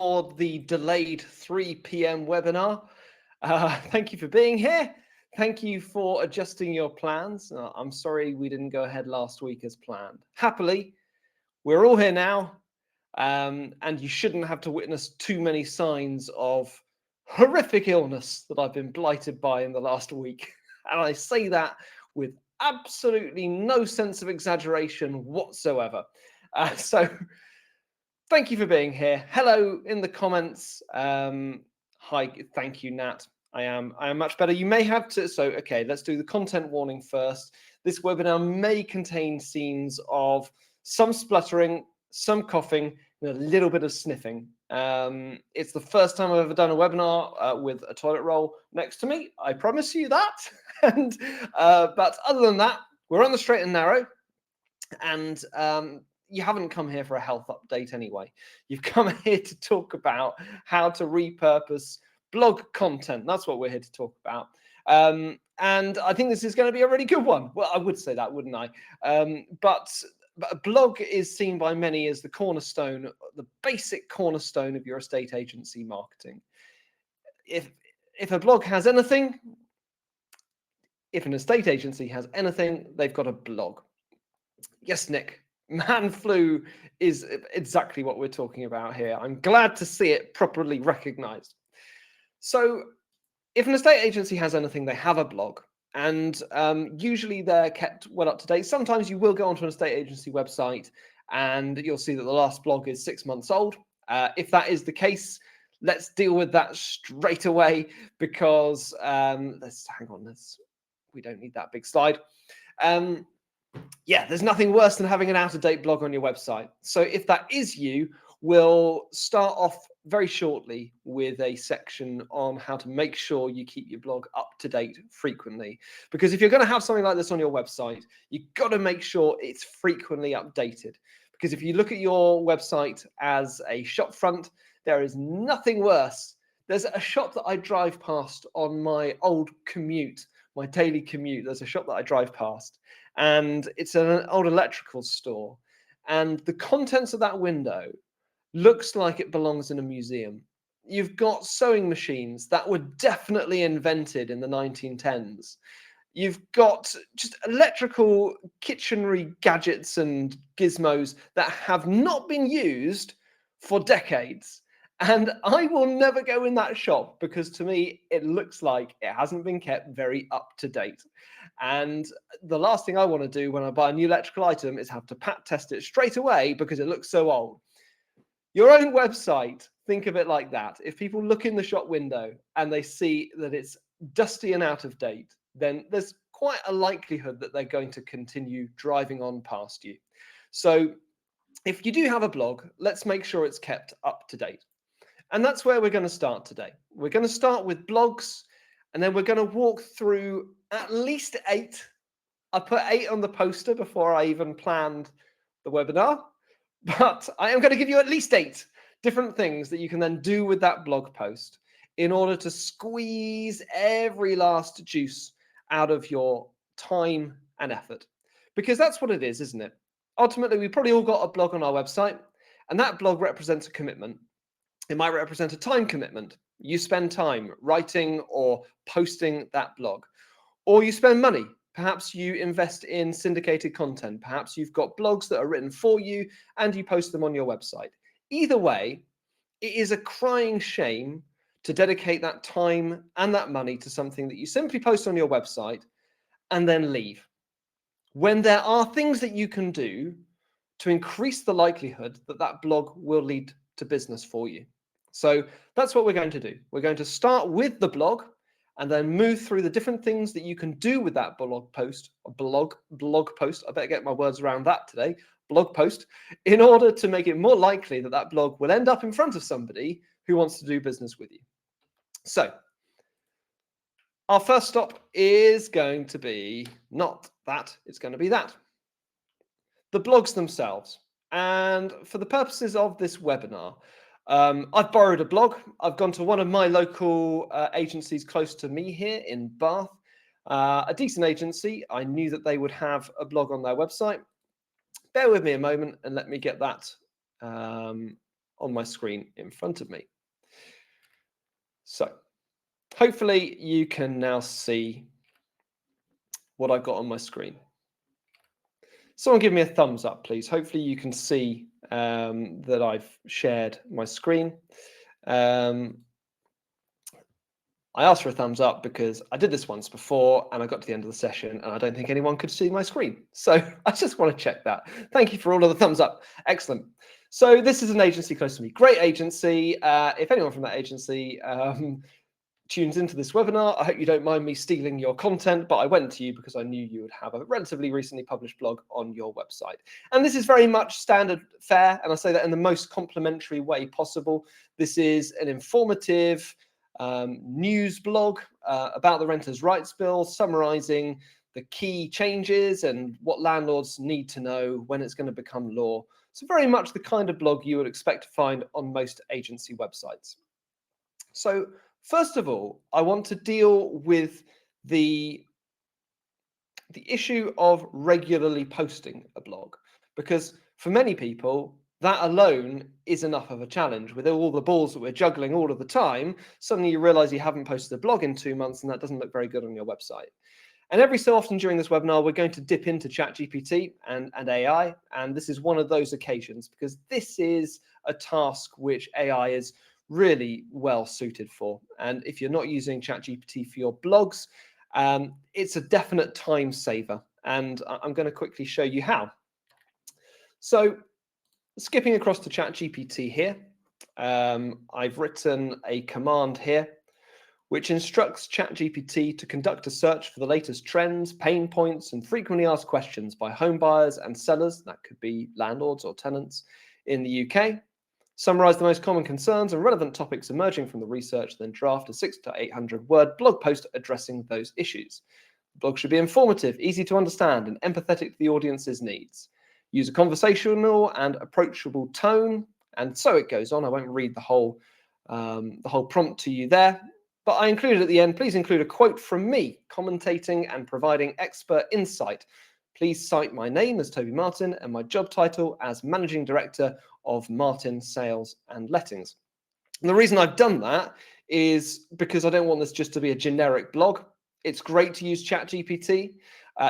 for the delayed 3 p.m. webinar. Thank you for being here. Thank you for adjusting your plans. I'm sorry we didn't go ahead last week as planned. Happily, we're all here now, and you shouldn't have to witness too many signs of horrific illness that I've been blighted by in the last week. And I say that with absolutely no sense of exaggeration whatsoever. So thank you for being here. Hello in the comments. Hi, thank you, Nat. I am much better. You may have to, so okay, let's do the content warning first. This webinar may contain scenes of some spluttering, some coughing, and a little bit of sniffing. It's the first time I've ever done a webinar with a toilet roll next to me. I promise you that. And but other than that, we're on the straight and narrow. And you haven't come here for a health update anyway. You've come here to talk about how to repurpose blog content. That's what we're here to talk about. And I think this is going to be a really good one. Well, I would say that, wouldn't I? But a blog is seen by many as the cornerstone, the basic cornerstone of your estate agency marketing. If a blog has anything, if an estate agency has anything, they've got a blog. Yes, Nick, man flu is exactly what we're talking about here. I'm glad to see it properly recognized. So if an estate agency has anything, they have a blog. And usually they're kept well up to date. Sometimes you will go onto an estate agency website and you'll see that the last blog is 6 months old. If that is the case, let's deal with that straight away because let's hang on. We don't need that big slide. Yeah, there's nothing worse than having an out-of-date blog on your website. So if that is you, we'll start off very shortly with a section on how to make sure you keep your blog up to date frequently. Because if you're going to have something like this on your website, you've got to make sure it's frequently updated. Because if you look at your website as a shop front, there is nothing worse. There's a shop that I drive past on my old commute, my daily commute. There's a shop that I drive past, and it's an old electrical store. And the contents of that window looks like it belongs in a museum. You've got sewing machines that were definitely invented in the 1910s. You've got just electrical kitchenry gadgets and gizmos that have not been used for decades. And I will never go in that shop because to me, it looks like it hasn't been kept very up to date. And the last thing I want to do when I buy a new electrical item is have to pat test it straight away because it looks so old. Your own website, think of it like that. If people look in the shop window and they see that it's dusty and out of date, then there's quite a likelihood that they're going to continue driving on past you. So if you do have a blog, let's make sure it's kept up to date. And that's where we're going to start today. We're going to start with blogs, and then we're going to walk through at least 8. I put 8 on the poster before I even planned the webinar, but I am going to give you at least 8 different things that you can then do with that blog post in order to squeeze every last juice out of your time and effort. Because that's what it is, isn't it? Ultimately, we probably all got a blog on our website, and that blog represents a commitment. It might represent a time commitment. You spend time writing or posting that blog, or you spend money. Perhaps you invest in syndicated content. Perhaps you've got blogs that are written for you and you post them on your website. Either way, it is a crying shame to dedicate that time and that money to something that you simply post on your website and then leave. When there are things that you can do to increase the likelihood that that blog will lead to business for you. So that's what we're going to do. We're going to start with the blog and then move through the different things that you can do with that blog post, blog post. I better get my words around that today, blog post, in order to make it more likely that that blog will end up in front of somebody who wants to do business with you. So our first stop is going to be not that, it's going to be that. The blogs themselves. And for the purposes of this webinar, I've borrowed a blog. I've gone to one of my local agencies close to me here in Bath, a decent agency. I knew that they would have a blog on their website. Bear with me a moment and let me get that on my screen in front of me. So hopefully you can now see what I've got on my screen. Someone give me a thumbs up, please. Hopefully you can see that I've shared my screen. I asked for a thumbs up because I did this once before and I got to the end of the session and I don't think anyone could see my screen. So I just want to check that. Thank you for all of the thumbs up. Excellent. So this is an agency close to me. Great agency. If anyone from that agency tunes into this webinar, I hope you don't mind me stealing your content, but I went to you because I knew you would have a relatively recently published blog on your website. And this is very much standard fare, and I say that in the most complimentary way possible. This is an informative news blog about the Renters' Rights Bill, summarising the key changes and what landlords need to know when it's going to become law. So very much the kind of blog you would expect to find on most agency websites. So first of all, I want to deal with the issue of regularly posting a blog, because for many people, that alone is enough of a challenge. With all the balls that we're juggling all of the time, suddenly you realize you haven't posted a blog in 2 months, and that doesn't look very good on your website. And every so often during this webinar, we're going to dip into ChatGPT and AI, and this is one of those occasions, because this is a task which AI is really well suited for. And if you're not using ChatGPT for your blogs, it's a definite time saver. And I'm going to quickly show you how. So skipping across to ChatGPT here, I've written a command here which instructs ChatGPT to conduct a search for the latest trends, pain points, and frequently asked questions by home buyers and sellers, that could be landlords or tenants, in the UK. Summarize the most common concerns and relevant topics emerging from the research, then draft a 600 to 800 word blog post addressing those issues. The blog should be informative, easy to understand, and empathetic to the audience's needs. Use a conversational and approachable tone, and so it goes on. I won't read the whole prompt to you there, but I included at the end, please include a quote from me, commentating and providing expert insight. Please cite my name as Toby Martin and my job title as Managing Director of Martin Sales and Lettings. And the reason I've done that is because I don't want this just to be a generic blog. It's great to use ChatGPT.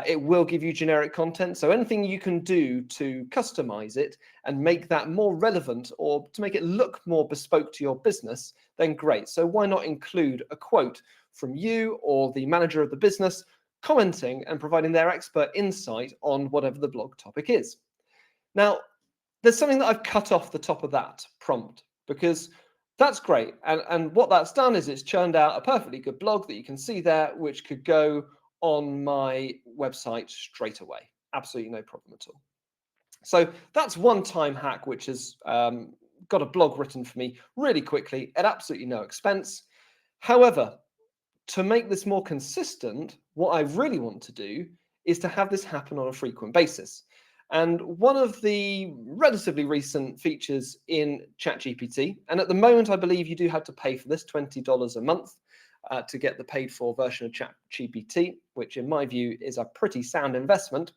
It will give you generic content. So anything you can do to customize it and make that more relevant or to make it look more bespoke to your business, then great. So why not include a quote from you or the manager of the business commenting and providing their expert insight on whatever the blog topic is. Now, there's something that I've cut off the top of that prompt because that's great. And what that's done is it's churned out a perfectly good blog that you can see there, which could go on my website straight away. Absolutely no problem at all. So that's one time hack, which has got a blog written for me really quickly at absolutely no expense. However, to make this more consistent, what I really want to do is to have this happen on a frequent basis. And one of the relatively recent features in ChatGPT, and at the moment I believe you do have to pay for this, $20 a month to get the paid for version of ChatGPT, which in my view is a pretty sound investment.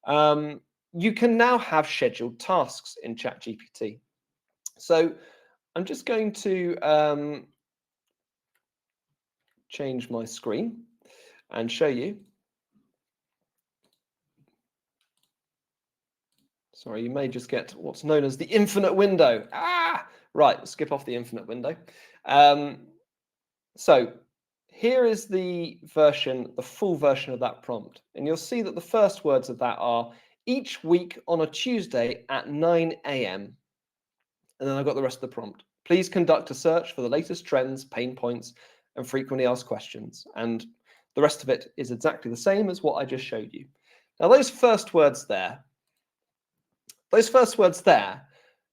You can now have scheduled tasks in ChatGPT. So I'm just going to change my screen and show you. Sorry, you may just get what's known as the infinite window. Right, skip off the infinite window. So here is the version, the full version of that prompt. And you'll see that the first words of that are each week on a Tuesday at 9 a.m. And then I've got the rest of the prompt. Please conduct a search for the latest trends, pain points, and frequently asked questions. And the rest of it is exactly the same as what I just showed you. Now, those first words there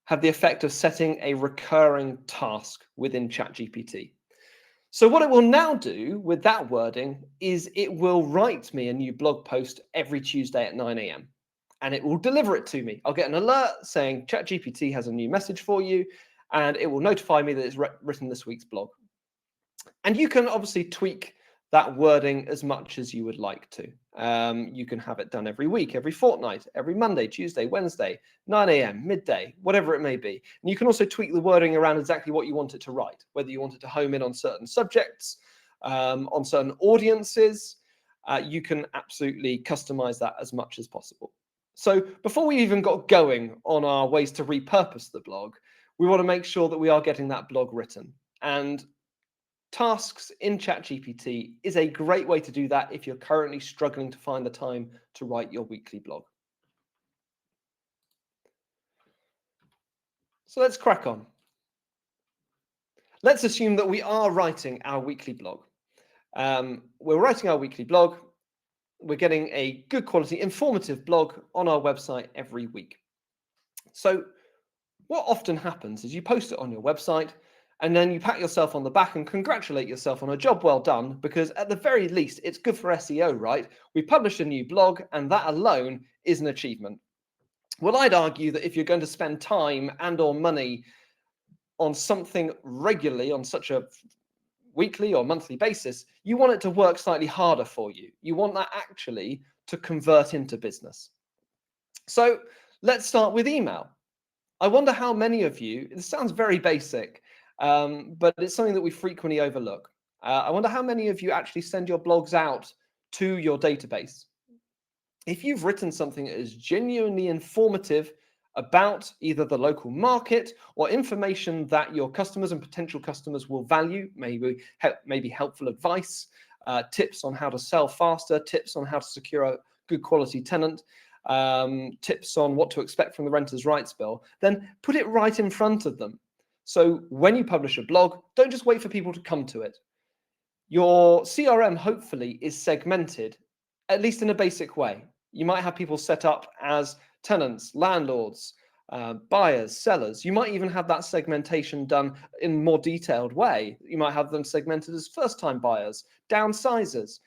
have the effect of setting a recurring task within ChatGPT. So what it will now do with that wording is it will write me a new blog post every Tuesday at 9 a.m. and it will deliver it to me. I'll get an alert saying ChatGPT has a new message for you, and it will notify me that it's written this week's blog. And you can obviously tweak that wording as much as you would like to. You can have it done every week, every fortnight, every Monday, Tuesday, Wednesday, 9 a.m., midday, whatever it may be. And you can also tweak the wording around exactly what you want it to write, whether you want it to home in on certain subjects, on certain audiences. You can absolutely customize that as much as possible. So before we even got going on our ways to repurpose the blog, we want to make sure that we are getting that blog written. And tasks in ChatGPT is a great way to do that if you're currently struggling to find the time to write your weekly blog. So let's crack on. Let's assume that we are writing our weekly blog. We're writing our weekly blog. We're getting a good quality, informative blog on our website every week. So what often happens is you post it on your website, and then you pat yourself on the back and congratulate yourself on a job well done, because at the very least, it's good for SEO, right? We published a new blog, and that alone is an achievement. Well, I'd argue that if you're going to spend time and or money on something regularly, on such a weekly or monthly basis, you want it to work slightly harder for you. You want that actually to convert into business. So let's start with email. I wonder how many of you, it sounds very basic, but it's something that we frequently overlook. I wonder how many of you actually send your blogs out to your database. If you've written something that is genuinely informative about either the local market or information that your customers and potential customers will value, maybe helpful advice, tips on how to sell faster, tips on how to secure a good quality tenant, tips on what to expect from the renters' rights bill, then put it right in front of them. So when you publish a blog, don't just wait for people to come to it. Your CRM hopefully is segmented, at least in a basic way. You might have people set up as tenants, landlords, buyers, sellers. You might even have that segmentation done in a more detailed way. You might have them segmented as first-time buyers, downsizers.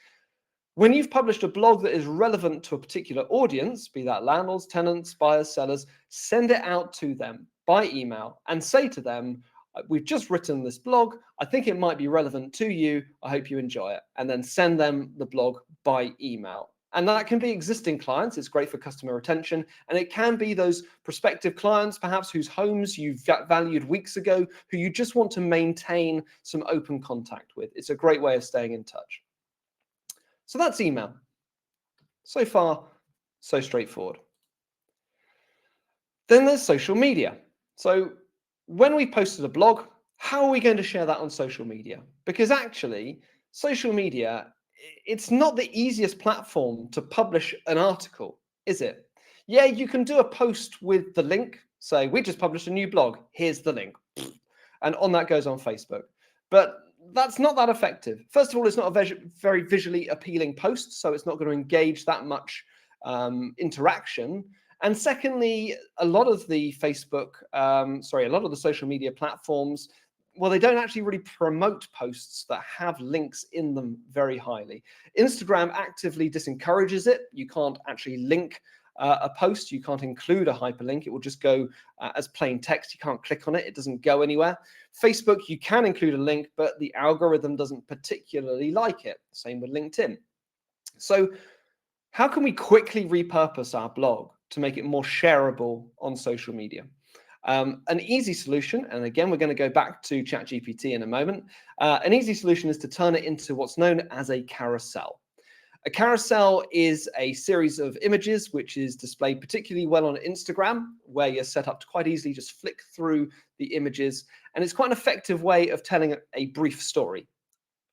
When you've published a blog that is relevant to a particular audience, be that landlords, tenants, buyers, sellers, send it out to them by email and say to them, we've just written this blog. I think it might be relevant to you. I hope you enjoy it. And then send them the blog by email. And that can be existing clients. It's great for customer retention. And it can be those prospective clients, perhaps whose homes you've valued weeks ago, who you just want to maintain some open contact with. It's a great way of staying in touch. So that's email. So far, so straightforward. Then there's social media. So when we posted a blog, how are we going to share that on social media? Because actually, social media, it's not the easiest platform to publish an article, is it? Yeah, you can do a post with the link. Say, we just published a new blog. Here's the link. And on that goes on Facebook. But that's not that effective. First of all, it's not a very visually appealing post, so it's not going to engage that much interaction. And secondly, a lot of the a lot of the social media platforms, well, they don't actually really promote posts that have links in them very highly. Instagram actively disencourages it. You can't actually link a post. You can't include a hyperlink. It will just go as plain text. You can't click on it. It doesn't go anywhere. Facebook, you can include a link, but the algorithm doesn't particularly like it. Same with LinkedIn. So how can we quickly repurpose our blog to make it more shareable on social media? An easy solution, and again, we're going to go back to ChatGPT in a moment. An easy solution is to turn it into what's known as a carousel. A carousel is a series of images which is displayed particularly well on Instagram, where you're set up to quite easily just flick through the images. And it's quite an effective way of telling a brief story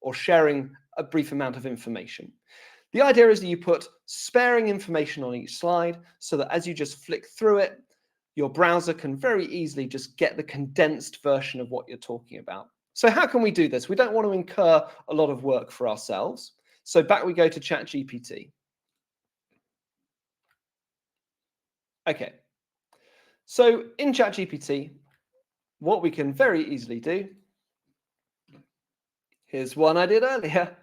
or sharing a brief amount of information. The idea is that you put sparing information on each slide so that as you just flick through it, your browser can very easily just get the condensed version of what you're talking about. So how can we do this? We don't want to incur a lot of work for ourselves. So back we go to ChatGPT. Okay. So in ChatGPT, what we can very easily do, here's one I did earlier.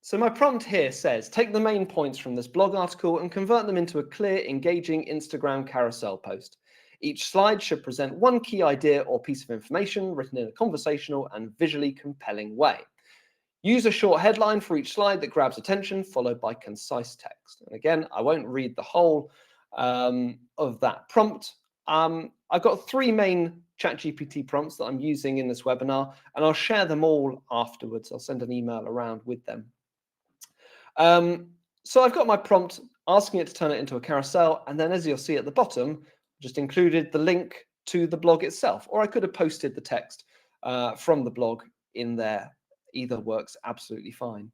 So my prompt here says, take the main points from this blog article and convert them into a clear, engaging Instagram carousel post. Each slide should present one key idea or piece of information written in a conversational and visually compelling way. Use a short headline for each slide that grabs attention, followed by concise text. And again, I won't read the whole of that prompt. I've got 3 main ChatGPT prompts that I'm using in this webinar, and I'll share them all afterwards. I'll send an email around with them. So I've got my prompt asking it to turn it into a carousel, and then as you'll see at the bottom, just included the link to the blog itself, or I could have posted the text from the blog in there. Either works absolutely fine.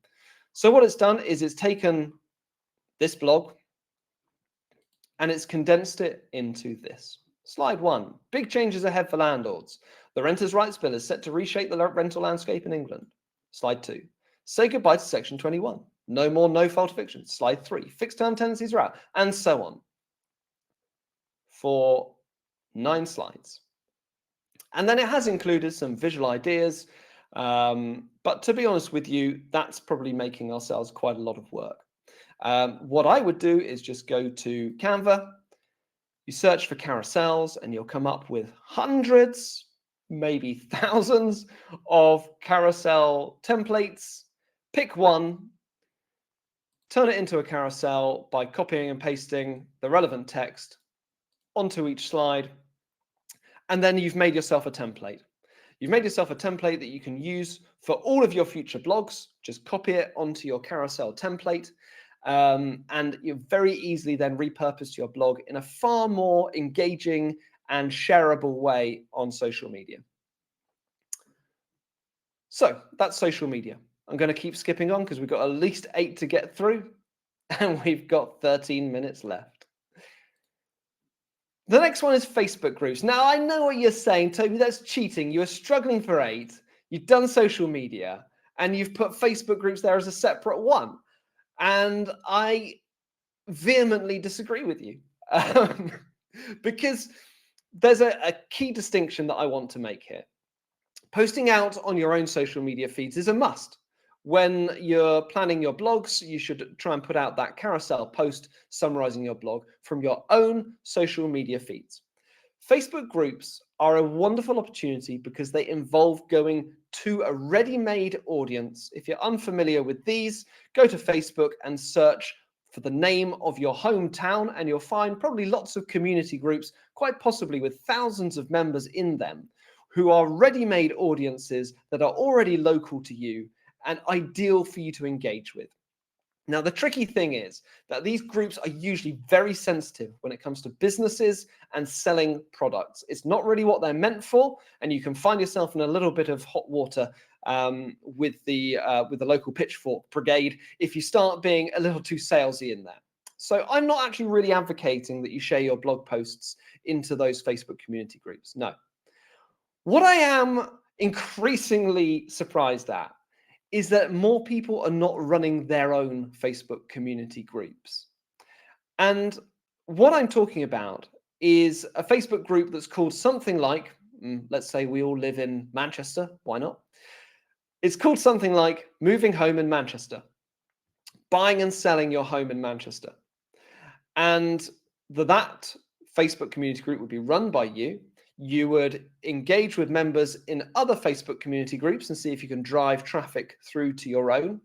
So what it's done is it's taken this blog and it's condensed it into this. Slide 1, big changes ahead for landlords. The Renters' Rights Bill is set to reshape the rental landscape in England. Slide 2, say goodbye to Section 21. No more no-fault evictions. Slide 3, fixed-term tenancies are out, and so on. For 9 slides. And then it has included some visual ideas, but to be honest with you, that's probably making ourselves quite a lot of work. What I would do is just go to Canva, you search for carousels, and you'll come up with hundreds, maybe thousands of carousel templates. Pick one, turn it into a carousel by copying and pasting the relevant text onto each slide, and then you've made yourself a template. You've made yourself a template that you can use for all of your future blogs. Just copy it onto your carousel template, and you very easily then repurpose your blog in a far more engaging and shareable way on social media. So that's social media. I'm going to keep skipping on because we've got at least 8 to get through, and we've got 13 minutes left. The next one is Facebook groups. Now, I know what you're saying, Toby, that's cheating. You were struggling for 8. You've done social media, and you've put Facebook groups there as a separate one. And I vehemently disagree with you. Because there's a key distinction that I want to make here. Posting out on your own social media feeds is a must. When you're planning your blogs, you should try and put out that carousel post summarizing your blog from your own social media feeds. Facebook groups are a wonderful opportunity because they involve going to a ready-made audience. If you're unfamiliar with these, go to Facebook and search for the name of your hometown, and you'll find probably lots of community groups, quite possibly with thousands of members in them, who are ready-made audiences that are already local to you and ideal for you to engage with. Now, the tricky thing is that these groups are usually very sensitive when it comes to businesses and selling products. It's not really what they're meant for, and you can find yourself in a little bit of hot water with the local pitchfork brigade if you start being a little too salesy in there. So I'm not actually really advocating that you share your blog posts into those Facebook community groups. No. What I am increasingly surprised at is that more people are not running their own Facebook community groups. And what I'm talking about is a Facebook group that's called something like, let's say we all live in Manchester, why not? It's called something like Moving Home in Manchester, buying and selling your home in Manchester. And that Facebook community group would be run by you. You would engage with members in other Facebook community groups and see if you can drive traffic through to your own.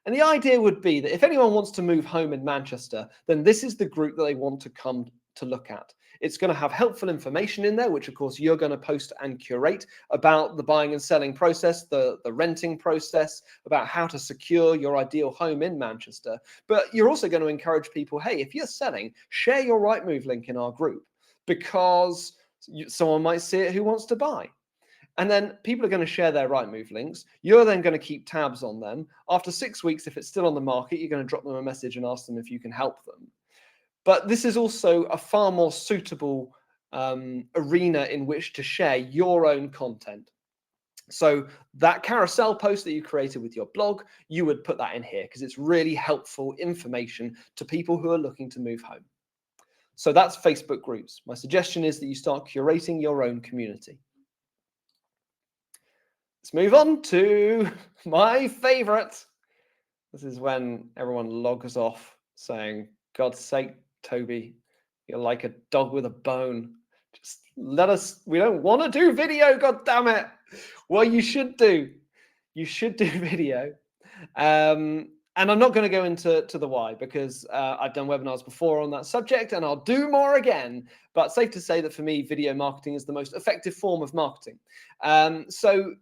And the idea would be that if anyone wants to move home in Manchester, then this is the group that they want to come to look at. It's going to have helpful information in there, which of course you're going to post and curate about the buying and selling process, the renting process, about how to secure your ideal home in Manchester. But you're also going to encourage people, hey, if you're selling, share your Rightmove link in our group, because someone might see it who wants to buy. And then people are going to share their Rightmove links. You're then going to keep tabs on them. After 6 weeks, if it's still on the market, you're going to drop them a message and ask them if you can help them. But this is also a far more suitable arena in which to share your own content. So that carousel post that you created with your blog, you would put that in here because it's really helpful information to people who are looking to move home. So that's Facebook groups. My suggestion is that you start curating your own community. Let's move on to my favorite. This is when everyone logs off saying, God's sake, Toby, you're like a dog with a bone. Just let us, we don't want to do video, God damn it. Well, you should do. You should do video. And I'm not going to go into the why, because I've done webinars before on that subject, and I'll do more again. But safe to say that for me, video marketing is the most effective form of marketing. So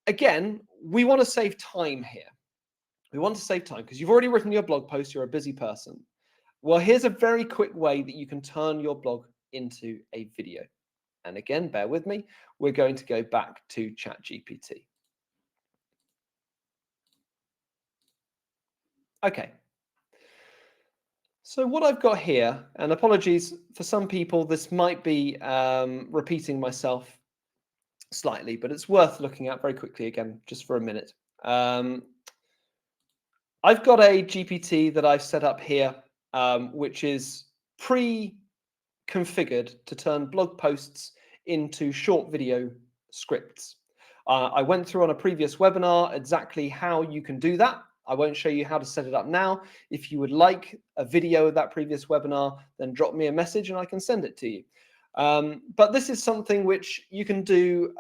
again, we want to save time here. We want to save time because you've already written your blog post. You're a busy person. Well, here's a very quick way that you can turn your blog into a video. And again, bear with me. We're going to go back to ChatGPT. Okay. So what I've got here, and apologies for some people, this might be repeating myself slightly, but it's worth looking at very quickly again, just for a minute. I've got a GPT that I've set up here, which is pre-configured to turn blog posts into short video scripts. I went through on a previous webinar exactly how you can do that. I won't show you how to set it up now. If you would like a video of that previous webinar, then drop me a message and I can send it to you. But this is something which you can do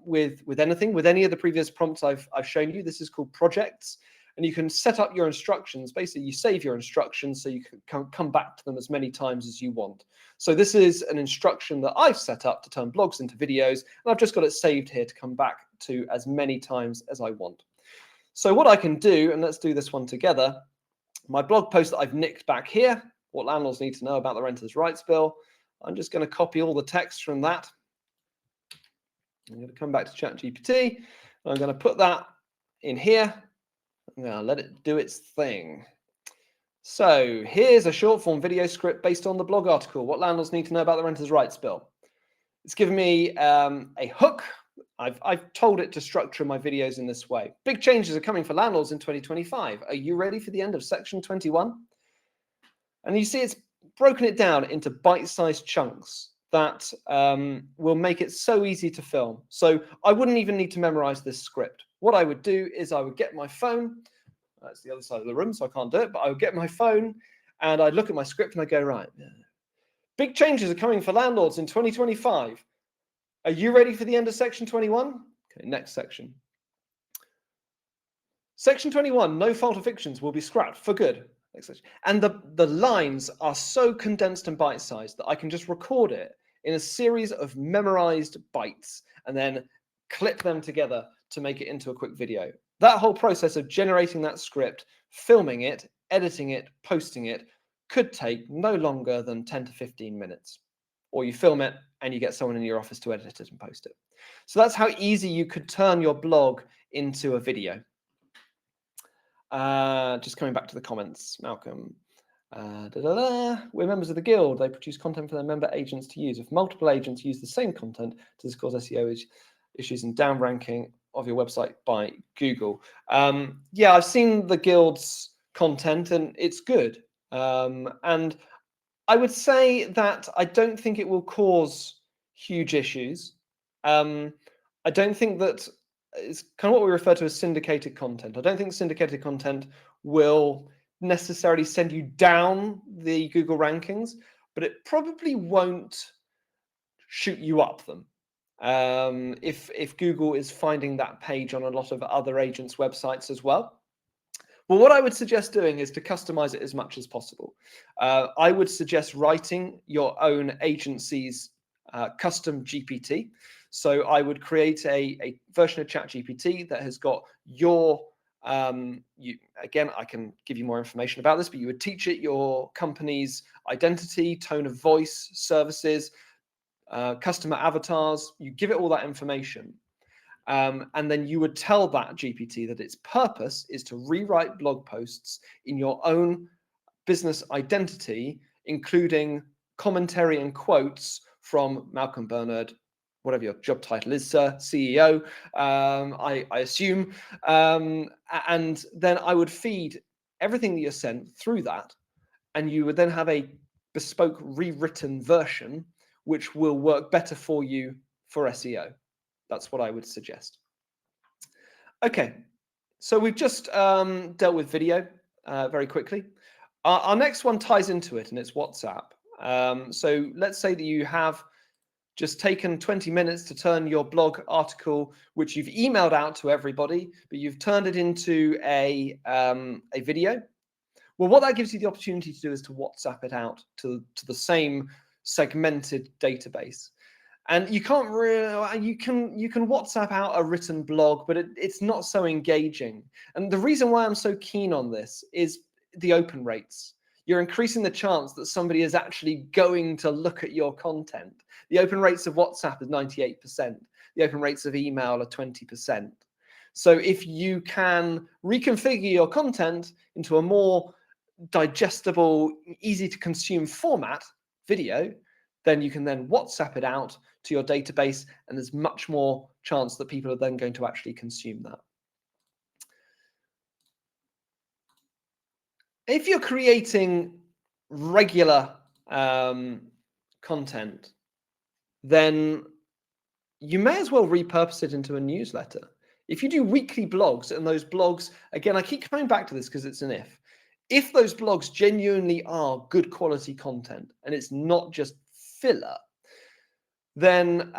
with anything, with any of the previous prompts I've shown you. This is called projects. And you can set up your instructions. Basically, you save your instructions so you can come back to them as many times as you want. So this is an instruction that I've set up to turn blogs into videos, and I've just got it saved here to come back to as many times as I want. So what I can do, and let's do this one together, my blog post that I've nicked back here, what landlords need to know about the Renters' Rights Bill, I'm just going to copy all the text from that. I'm going to come back to ChatGPT, and I'm going to put that in here. I'm going to let it do its thing. So here's a short form video script based on the blog article, what landlords need to know about the Renters' Rights Bill. It's given me a hook. I've told it to structure my videos in this way. Big changes are coming for landlords in 2025. Are you ready for the end of section 21? And you see it's broken it down into bite-sized chunks that will make it so easy to film. So I wouldn't even need to memorize this script. What I would do is I would get my phone. That's the other side of the room, so I can't do it. But I would get my phone and I'd look at my script and I'd go, right, big changes are coming for landlords in 2025. Are you ready for the end of section 21? Okay, next section. Section 21, no fault evictions will be scrapped for good. Next section. And the lines are so condensed and bite-sized that I can just record it in a series of memorized bytes and then clip them together to make it into a quick video. That whole process of generating that script, filming it, editing it, posting it, could take no longer than 10 to 15 minutes. Or you film it and you get someone in your office to edit it and post it. So that's how easy you could turn your blog into a video. Just coming back to the comments, Malcolm. We're members of the guild. They produce content for their member agents to use. If multiple agents use the same content, does this cause SEO issues and down ranking of your website by Google? Yeah, I've seen the guild's content and it's good. And I would say that I don't think it will cause huge issues. I don't think that it's kind of what we refer to as syndicated content. I don't think syndicated content will necessarily send you down the Google rankings, but it probably won't shoot you up them. If Google is finding that page on a lot of other agents' websites as well. Well, what I would suggest doing is to customize it as much as possible. I would suggest writing your own agency's custom GPT. So I would create a version of ChatGPT that has got your, again, I can give you more information about this, but you would teach it your company's identity, tone of voice, services, customer avatars. You give it all that information. And then you would tell that GPT that its purpose is to rewrite blog posts in your own business identity, including commentary and quotes from Malcolm Bernard, whatever your job title is, sir, CEO, I assume. And then I would feed everything that you're sent through that, and you would then have a bespoke rewritten version, which will work better for you for SEO. That's what I would suggest. Okay, so we've just dealt with video very quickly. Our next one ties into it, and it's WhatsApp. So let's say that you have just taken 20 minutes to turn your blog article, which you've emailed out to everybody, but you've turned it into a video. Well, what that gives you the opportunity to do is to WhatsApp it out to the same segmented database. And you can't really, you can WhatsApp out a written blog, but it's not so engaging. And the reason why I'm so keen on this is the open rates. You're increasing the chance that somebody is actually going to look at your content. The open rates of WhatsApp is 98%. The open rates of email are 20%. So if you can reconfigure your content into a more digestible, easy to consume format, video, then you can then WhatsApp it out to your database, and there's much more chance that people are then going to actually consume that. If you're creating regular content, then you may as well repurpose it into a newsletter. If you do weekly blogs, and those blogs, again, I keep coming back to this because it's an if those blogs genuinely are good quality content and it's not just filler, then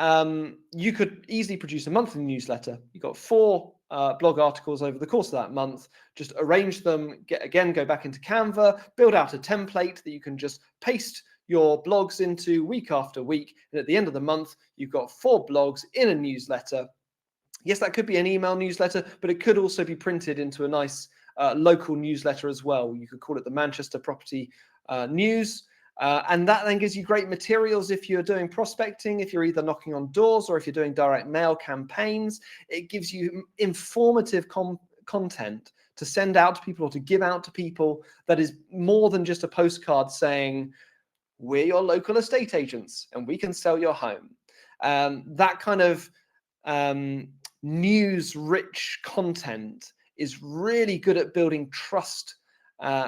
you could easily produce a monthly newsletter. You've got 4 blog articles over the course of that month. Just arrange them, go back into Canva, build out a template that you can just paste your blogs into week after week. And at the end of the month, you've got 4 blogs in a newsletter. Yes, that could be an email newsletter, but it could also be printed into a nice local newsletter as well. You could call it the Manchester Property News. And that then gives you great materials if you're doing prospecting, if you're either knocking on doors or if you're doing direct mail campaigns. It gives you informative content to send out to people or to give out to people that is more than just a postcard saying, we're your local estate agents and we can sell your home. That kind of news-rich content is really good at building trust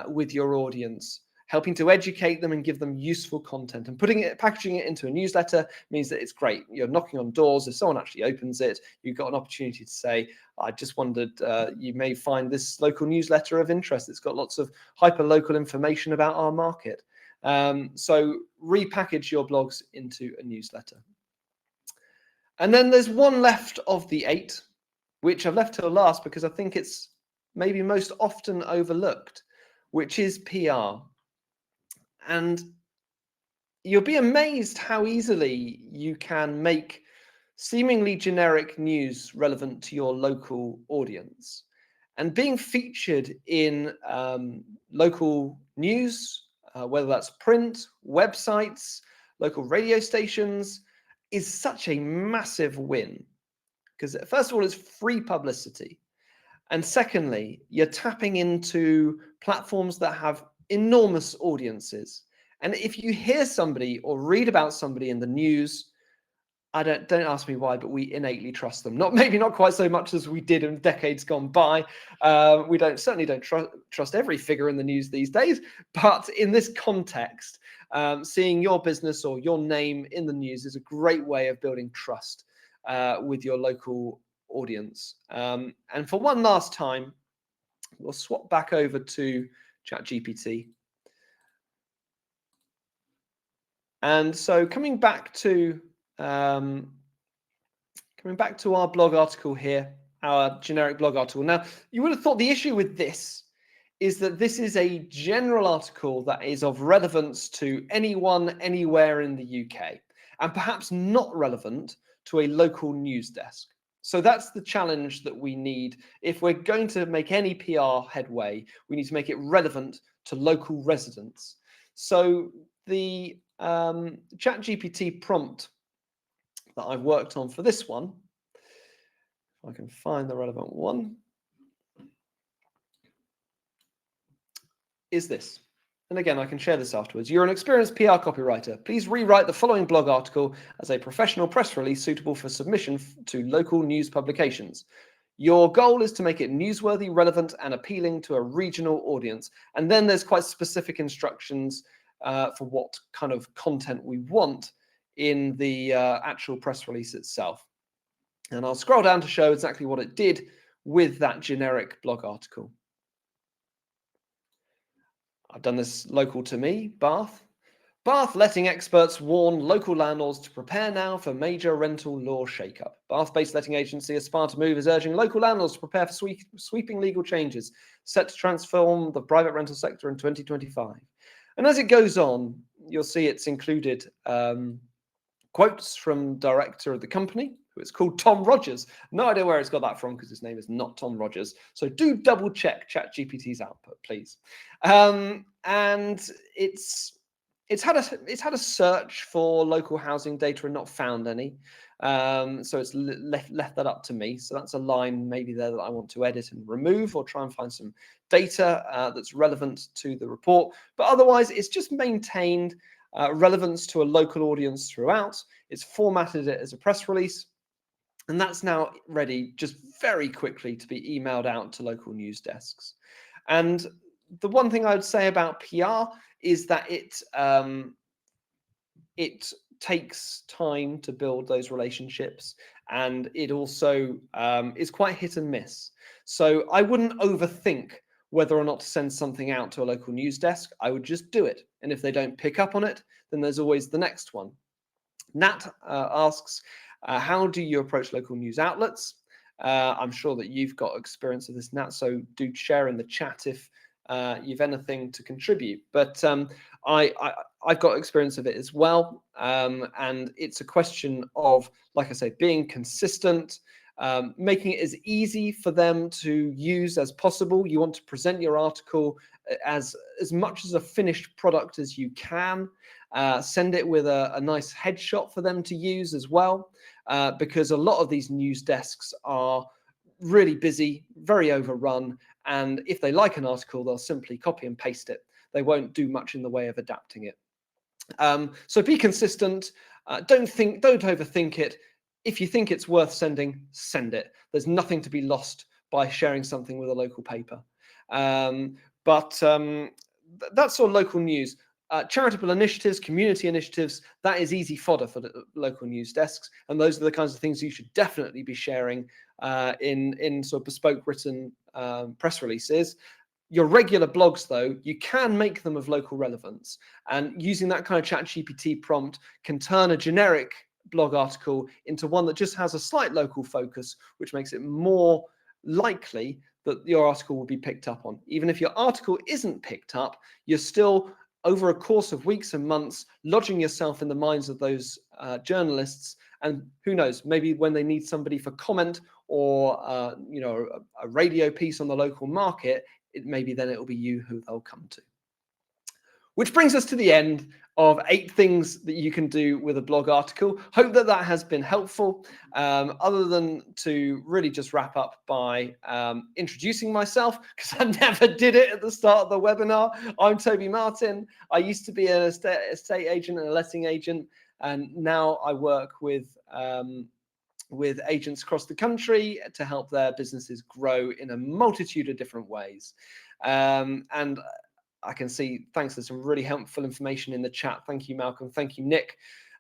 with your audience, helping to educate them and give them useful content. And packaging it into a newsletter means that it's great. You're knocking on doors. If someone actually opens it, you've got an opportunity to say, I just wondered, you may find this local newsletter of interest. It's got lots of hyper-local information about our market. So repackage your blogs into a newsletter. And then there's one left of the 8, which I've left till last because I think it's maybe most often overlooked, which is PR. And you'll be amazed how easily you can make seemingly generic news relevant to your local audience. And being featured in local news, whether that's print, websites, local radio stations, is such a massive win. Because first of all, it's free publicity. And secondly, you're tapping into platforms that have enormous audiences. And if you hear somebody or read about somebody in the news, don't ask me why, but we innately trust them. Maybe not quite so much as we did in decades gone by. We certainly don't trust every figure in the news these days. But in this context, seeing your business or your name in the news is a great way of building trust with your local audience. And for one last time, we'll swap back over to ChatGPT. And so coming back to our blog article here, our generic blog article. Now, you would have thought the issue with this is that this is a general article that is of relevance to anyone, anywhere in the UK, and perhaps not relevant to a local news desk. So that's the challenge that we need. If we're going to make any PR headway, we need to make it relevant to local residents. So the ChatGPT prompt that I've worked on for this one, if I can find the relevant one, is this. And again, I can share this afterwards. You're an experienced PR copywriter. Please rewrite the following blog article as a professional press release suitable for submission to local news publications. Your goal is to make it newsworthy, relevant, and appealing to a regional audience. And then there's quite specific instructions for what kind of content we want in the actual press release itself. And I'll scroll down to show exactly what it did with that generic blog article. I've done this local to me, Bath. Bath letting experts warn local landlords to prepare now for major rental law shakeup. Bath-based letting agency Aspire to Move is urging local landlords to prepare for sweeping legal changes set to transform the private rental sector in 2025. And as it goes on, you'll see it's included quotes from director of the company, who is called Tom Rogers. No idea where it's got that from because his name is not Tom Rogers. So do double check ChatGPT's output, please. And it's had a search for local housing data and not found any. So it's left that up to me. So that's a line maybe there that I want to edit and remove, or try and find some data that's relevant to the report. But otherwise, it's just maintained relevance to a local audience throughout. It's formatted it as a press release, and that's now ready just very quickly to be emailed out to local news desks. And the one thing I would say about PR is that it takes time to build those relationships, and it also is quite hit and miss. So I wouldn't overthink whether or not to send something out to a local news desk. I would just do it. And if they don't pick up on it, then there's always the next one. Nat asks, how do you approach local news outlets? I'm sure that you've got experience of this, Nat, so do share in the chat if you've anything to contribute. But I've got experience of it as well. And it's a question of, like I say, being consistent, making it as easy for them to use as possible. You want to present your article as much as a finished product as you can. Send it with a nice headshot for them to use as well, because a lot of these news desks are really busy, very overrun, and if they like an article, they'll simply copy and paste it. They won't do much in the way of adapting it. So be consistent. Don't overthink it. If you think it's worth sending, send it. There's nothing to be lost by sharing something with a local paper. But that's sort of local news. Charitable initiatives, community initiatives, that is easy fodder for the local news desks. And those are the kinds of things you should definitely be sharing in sort of bespoke written press releases. Your regular blogs, though, you can make them of local relevance. And using that kind of ChatGPT prompt can turn a generic blog article into one that just has a slight local focus, which makes it more likely that your article will be picked up on. Even if your article isn't picked up, you're still, over a course of weeks and months, lodging yourself in the minds of those journalists. And who knows, maybe when they need somebody for comment or a radio piece on the local market, maybe then it will be you who they'll come to. Which brings us to the end of 8 things that you can do with a blog article. Hope that has been helpful. Other than to really just wrap up by introducing myself, because I never did it at the start of the webinar. I'm Toby Martin. I used to be an estate agent and a letting agent, and now I work with agents across the country to help their businesses grow in a multitude of different ways. And I can see, thanks, there's some really helpful information in the chat. Thank you, Malcolm. Thank you, Nick.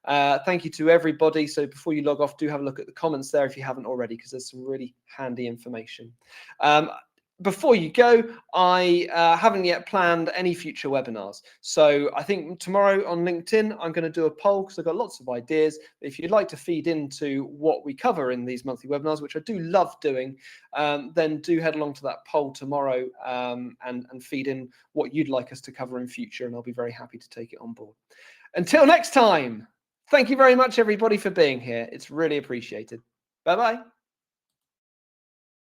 Thank you to everybody. So before you log off, do have a look at the comments there if you haven't already, because there's some really handy information. Before you go, I haven't yet planned any future webinars. So I think tomorrow on LinkedIn, I'm going to do a poll because I've got lots of ideas. If you'd like to feed into what we cover in these monthly webinars, which I do love doing, then do head along to that poll tomorrow and feed in what you'd like us to cover in future, and I'll be very happy to take it on board. Until next time, thank you very much, everybody, for being here. It's really appreciated. Bye-bye.